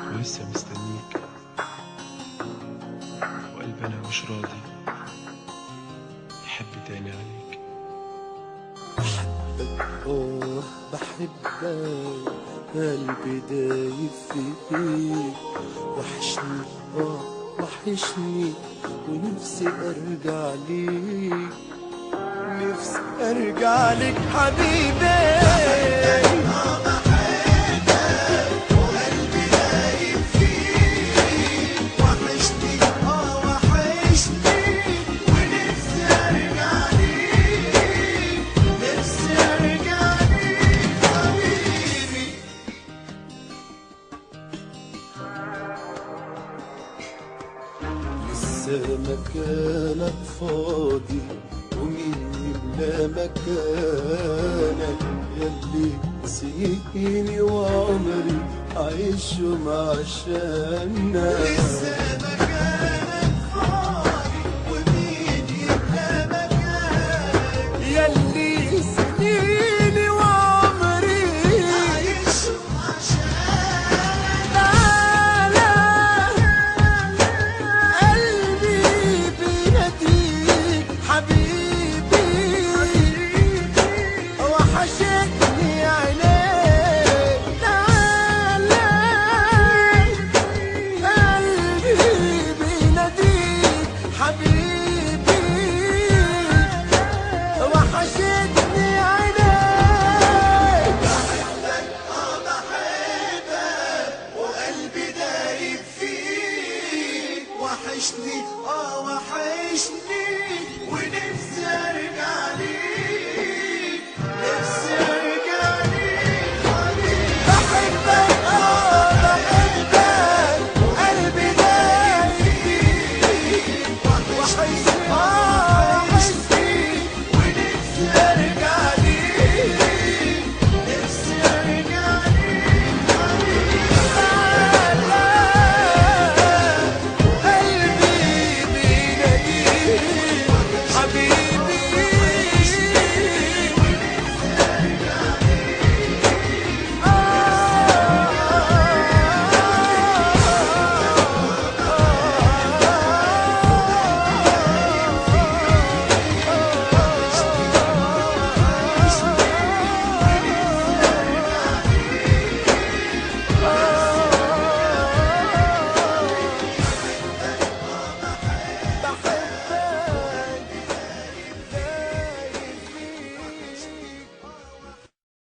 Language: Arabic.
ولسه مستنيك، وقلبي أنا مش راضي يحب تاني عليك. بحبك بحبك، قلبي دايب فيك، وحشني وحشني، ونفسي ارجع ليك، نفسي ارجع لك حبيبي. مكانك فاضي ومين يملى مكانك، ياللي نسيتني وعمري عايشهم عشانك. لسه مكانك فاضي ومين يملى مكانك، ياللي سنيني وعمري عايشهم عشانك. وحشتني عينيك، تعالى قلبي بيناديك حبيبي، وحشتني عينيك. بحبك بحبك، وقلبي دايب فيك، وحشني وحشني.